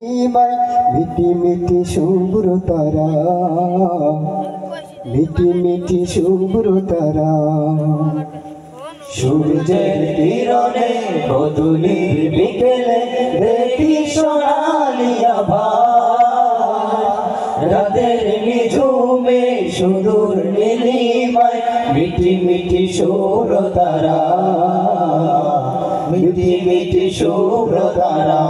মিটি মিটি শুভ্র তারা, মিটি মিটি শুভ্র তারা, সূর্যের কিরণে বদুলির বিকেলে দেখি সোনালি আভার, রাতের নিঝুমে সুদূর নীলিমায় মিটি মিটি শুভ্র তারা, মিটি মিটি শুভ্র তারা।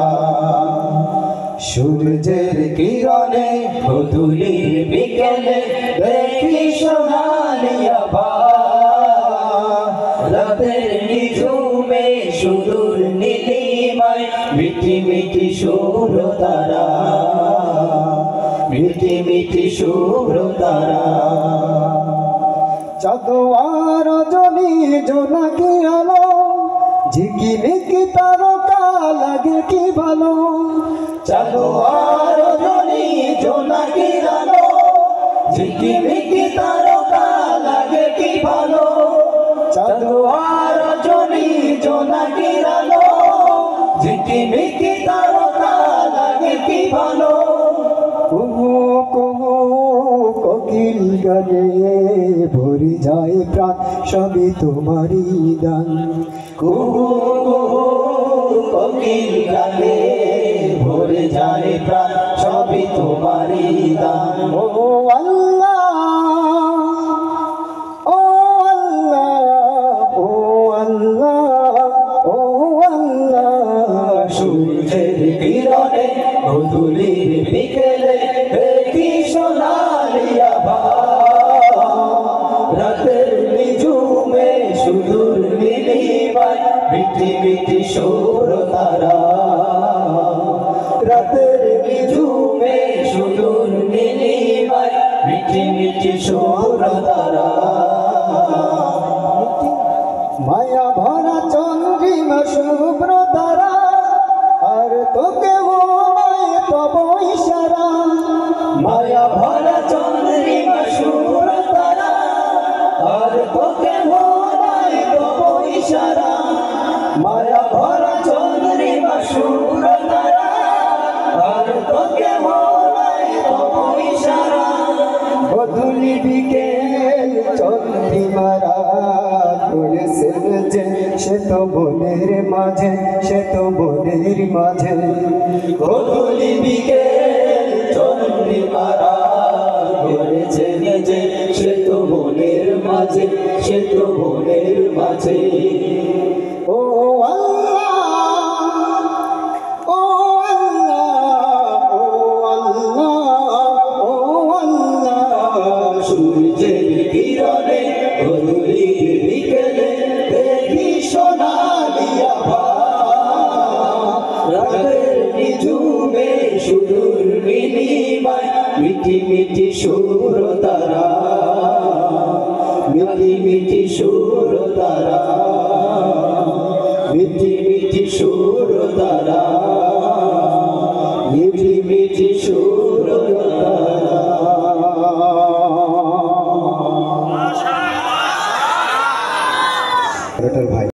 সূর্যের কিরণে বদুলির বিকেলে দেখি সোনালি আভার, রাতের নিঝুমে সুদূর নীলিমায় মিটি মিটি শুভ্র তারা, মিটি মিটি শুভ্র তারা। চাঁদ আর রজনী জোনাকি আলো, ঝিকিমিকি তারকা লাগে কি ভালো। চাঁদ আর রজনী জোনাকি আলো, ঝিকিমিকি তারকা লাগে কি ভালো। চাঁদ আর রজনী জোনাকি আলো, ঝিকিমিকি তারকা লাগে কি ভালো। কুহু কুহু কোকিল গানে ভরে যায় প্রাণ, সবই তোমারই দান। কুহু কুহু কোকিল গানে ভরে যায় প্রাণ, সবই তোমারই দান। ও আল্লাহ, ও আল্লাহ, ও আল্লাহ, ও আল্লাহ। সূর্যের কিরণে বদুলির বিকেলে দেখি সোনালি আভার, রাতের নিঝুমে সুদূর নীলিমায় মিটি মিটি শুভ্র তারা, রাতের নিঝুমে সুদূর নীলিমায় মিটি মিটি শুভ্র তারা। মায়া ভরা চন্দ্রিমা শুভ্র তারা, আর তোকে মনে তব ইশারা। মায়া ভরা চন্দ্রিমা শুভ্র তারা, আর তোকে মনে তব ইশারা। মায়া ভরা চন্দ্রিমা শুভ্র তারা, আর তোকে মনে তব ইশারা। বদুলি বিকেল চন্দ্রিমারা করেছেন যে, সে তো মনের মাঝে, সে তো মনের মাঝে। বদুলি বিকেল চন্দ্রিমারা করেছে যে, সে তো মনের মাঝে, সে তো মনের মাঝে। ও আল্লাহ, ও আল্লাহ, ও আল্লাহ, ও আল্লাহ। সূর্যের কিরণে বদুলির বিকেলে দেখি সোনালি আভার, রাতের নিঝুমে সুদূর নীলিমায় মিটি মিটি শুভ্র তারা, মিটি মিটি শুভ্র তারা, মিটি মিটি শুভ্র তারা, মিটি মিটি শুভ্র